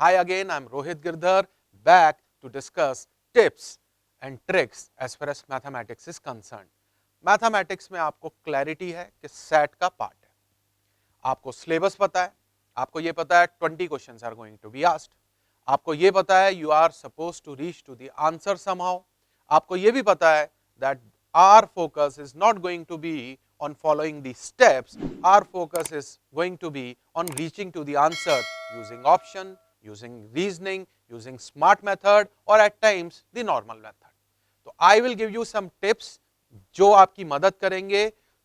Hi again, I'm Rohit Girdhar, back to discuss tips and tricks as far as mathematics is concerned. Mathematics में आपको clarity है कि set का part है, आपको सिलेबस पता है, आपको ये पता है 20 questions are going to be asked, आपको ये पता है you are suppose to reach to the answer somehow, आपको ये भी पता है that our focus is not going to be on following the steps, our focus is going to be on reaching to the answer using option, using reasoning, using smart method or at times the normal method. So I will give you some tips जो आपकी मदद करेंगे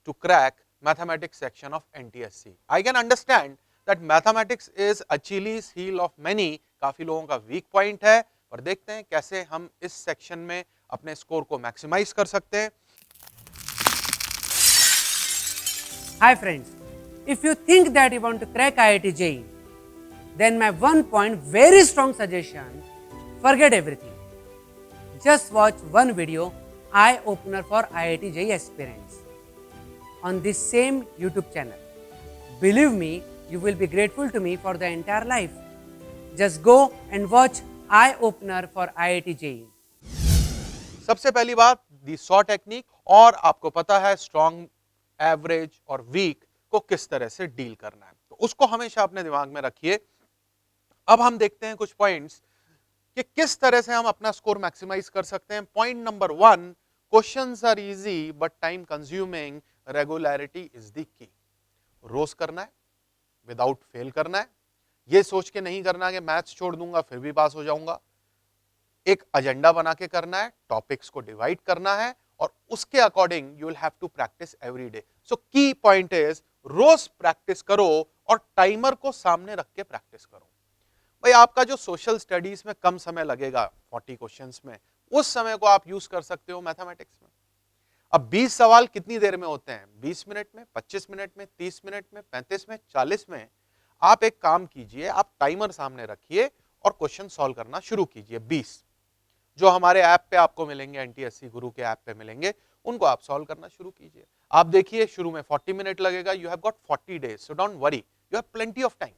to crack mathematics section of NTSC. I can understand that mathematics is Achilles heel of many, काफी लोगों का weak point है, पर देखते हैं कैसे हम इस सेक्शन में अपने स्कोर को मैक्सिमाइज कर सकते हैं. Hi friends, if you think that you want to crack IIT JEE, then my one point very strong suggestion, forget everything. Just watch one video, Eye Opener for IIT JEE aspirants on this same YouTube channel. Believe me, you will be grateful to me for the entire life. Just go and watch Eye Opener for IIT JEE. सबसे पहली बात दी saw technique, और आपको पता है strong, average और week को किस तरह से डील करना है, तो उसको हमेशा अपने दिमाग में रखिए. अब हम देखते हैं कुछ पॉइंट्स कि किस तरह से हम अपना स्कोर मैक्सिमाइज कर सकते हैं. Point number 1, questions are easy but time consuming, regularity is the key. रोज करना है, विदाउट फेल करना है, ये सोच के नहीं करना कि मैथ्स छोड़ दूंगा फिर भी पास हो जाऊंगा. एक एजेंडा बना के करना है, टॉपिक्स को डिवाइड करना है और उसके according you will have to practice every day. So key point is rose practice करो और टाइमर को सामने रख के प्रैक्टिस करो. भाई आपका जो सोशल स्टडीज में कम समय लगेगा 40 क्वेश्चंस में, उस समय को आप यूज कर सकते हो मैथमेटिक्स में. अब 20 सवाल कितनी देर में होते हैं? 20 मिनट में, 25 मिनट में, 30 मिनट में, 35 में, 40 में. आप एक काम कीजिए, आप टाइमर सामने रखिए और क्वेश्चन सॉल्व करना शुरू कीजिए. 20 जो हमारे ऐप पे आपको मिलेंगे, एनटीएससी गुरु के ऐप पे मिलेंगे, उनको आप सॉल्व करना शुरू कीजिए. आप देखिए शुरू में 40 मिनट लगेगा. You have got 40 days, so don't worry, you have plenty of time.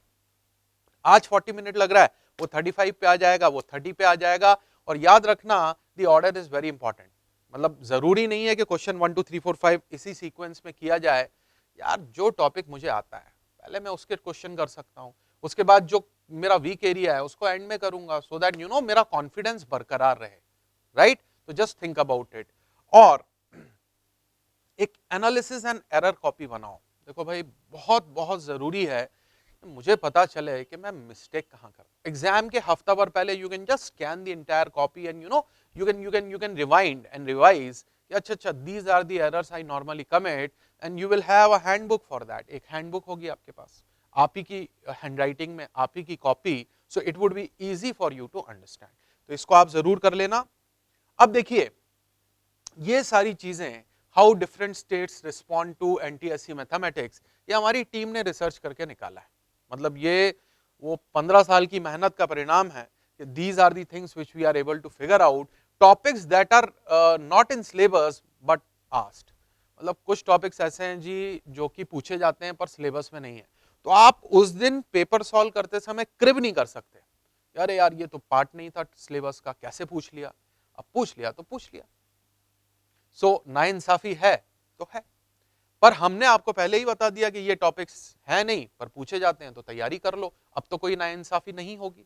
आज 40 मिनट लग रहा है, वो 35 पे आ जाएगा, वो 30 पे आ जाएगा. और याद रखना, the order is very important. मतलब जरूरी नहीं है कि क्वेश्चन 1 2 3 4 5 इसी सीक्वेंस में किया जाए. यार जो टॉपिक मुझे आता है पहले मैं उसके क्वेश्चन कर सकता हूँ, उसके बाद जो मेरा वीक एरिया है उसको एंड में करूंगा, सो दैट यू नो मेरा कॉन्फिडेंस बरकरार रहे. राइट? तो जस्ट थिंक अबाउट इट. और एक एनालिसिस एंड एरर कॉपी बनाओ. देखो भाई बहुत बहुत जरूरी है कि मुझे पता चले कि मैं मिस्टेक कहाँ कर. एग्जाम के हफ्ता भर पहले you can just scan the entire copy and you can rewind and revise. अच्छा, these are the errors I normally commit, and you will have a handbook for that. एक हैंडबुक होगी आपके पास, आप ही की हैंडराइटिंग में, आप ही की copy. So it would be easy for you to understand. तो इसको आप जरूर कर लेना. अब देखिए ये सारी चीजें, how different states respond to NTSC mathematics, ये हमारी टीम ने रिसर्च करके निकाला है. मतलब ये वो 15 साल की मेहनत का परिणाम है कि these are the things which we are able to figure out. Topics that are not in syllabus but asked. मतलब कुछ टॉपिक्स ऐसे हैं जी जो कि पूछे जाते हैं पर सिलेबस में नहीं है, तो आप उस दिन पेपर सॉल्व करते समय क्रिब नहीं कर सकते. अरे यार ये तो पार्ट नहीं था सिलेबस का, कैसे पूछ लिया. अब पूछ लिया तो पूछ लिया. सो नाइंसाफी है तो है, पर हमने आपको पहले ही बता दिया कि ये टॉपिक्स है नहीं पर पूछे जाते हैं, तो तैयारी कर लो. अब तो कोई नाइंसाफी नहीं होगी.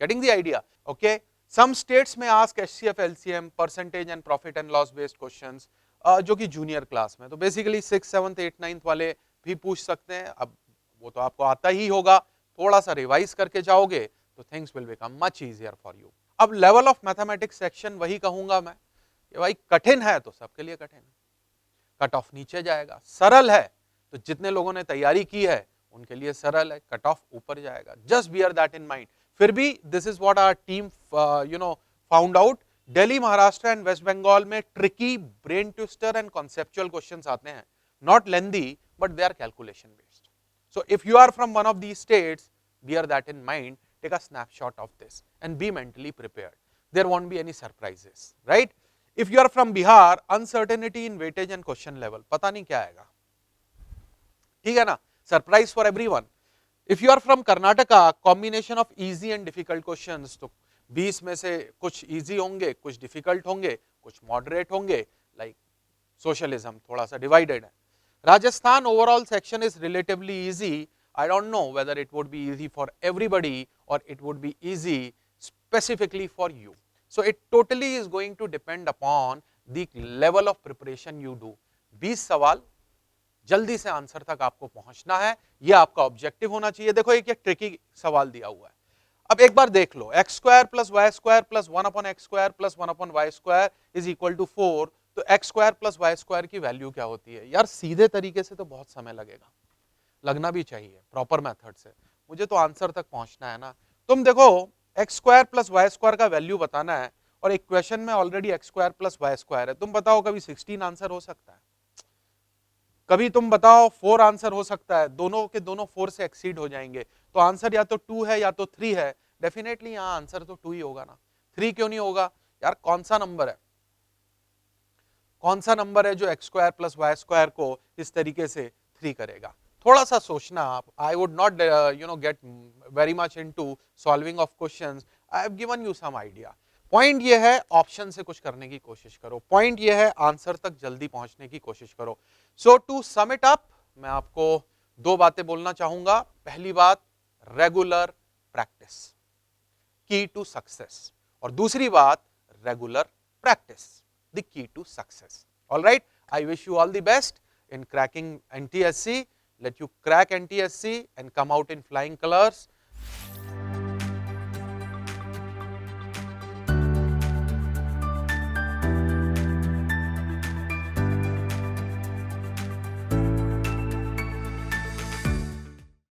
Getting the idea? Okay. Some states में ask HCF LCM, percentage and profit and loss based questions, जो कि जूनियर क्लास में, तो बेसिकली 6, 7, 8, 9 वाले भी पूछ सकते हैं. अब वो तो आपको आता ही होगा, थोड़ा सा रिवाइज करके जाओगे तो things will become much easier for you. अब लेवल ऑफ मैथमेटिक्स सेक्शन वही कहूंगा मैं कि भाई कठिन है तो सबके लिए कठिन है, कट ऑफ नीचे जाएगा. सरल है तो जितने लोगों ने तैयारी की है उनके लिए सरल है, कट ऑफ ऊपर जाएगा. Just bear that in mind. फिर भी this is what our team found out. Delhi, Maharashtra and West Bengal में tricky, brain twister and conceptual questions आते हैं. Not lengthy but they are calculation based. So if you are from one of these states, bear that in mind, take a snapshot of this and be mentally prepared. There won't be any surprises, right? If you are from Bihar, uncertainty in weightage and question level, पता नहीं क्या आएगा. ठीक है ना? Surprise for everyone. If you are from Karnataka, combination of easy and difficult questions, तो 20 में से कुछ इजी होंगे, कुछ डिफिकल्ट होंगे, कुछ मॉडरेट होंगे, लाइक सोशलिज्म थोड़ा सा डिवाइडेड है. Rajasthan overall section is relatively easy. I don't know whether it would be easy for everybody or it would be easy specifically for you. So it totally is going to depend upon the level of preparation you do. 20 सवाल जल्दी से answer तक आपको पहुंचना है, यह आपका objective होना चाहिए. देखो एक ट्रिकी सवाल दिया हुआ है. अब एक बार देख लो, x square plus Y square plus 1 upon x square plus 1 upon y square is equal to 4. तो x square plus Y square की वैल्यू क्या होती है? यार सीधे तरीके से तो बहुत समय लगेगा, लगना भी चाहिए प्रॉपर मेथड से. मुझे तो आंसर तक पहुंचना है ना. तुम देखो X square plus Y square का वैल्यू बताना है और एक क्वेश्चन में already X square plus Y square है. तुम बताओ कभी 16 आंसर हो सकता है? कभी तुम बताओ 4 आंसर हो सकता है? दोनों के दोनों 4 से एक्सीड हो जाएंगे. तो आंसर या तो 2 है या तो 3 है. डेफिनेटली यहाँ आंसर तो 2 ही होगा ना. 3 क्यों नहीं होगा यार? कौन सा नंबर है, कौन सा नंबर है जो X square plus Y square को इस तरीके से 3 करेगा? थोड़ा सा सोचना आप. I would not get very much into solving of questions. I have given you some idea. Point ये है, ऑप्शन से कुछ करने की कोशिश करो. पॉइंट ये है, आंसर तक जल्दी पहुंचने की कोशिश करो. So to sum it up, मैं आपको 2 बातें बोलना चाहूंगा. पहली बात, regular practice key to success, और दूसरी बात, regular practice the key to success. All right, I wish you all the best in cracking NTSC. Let you crack NTSC and come out in flying colors.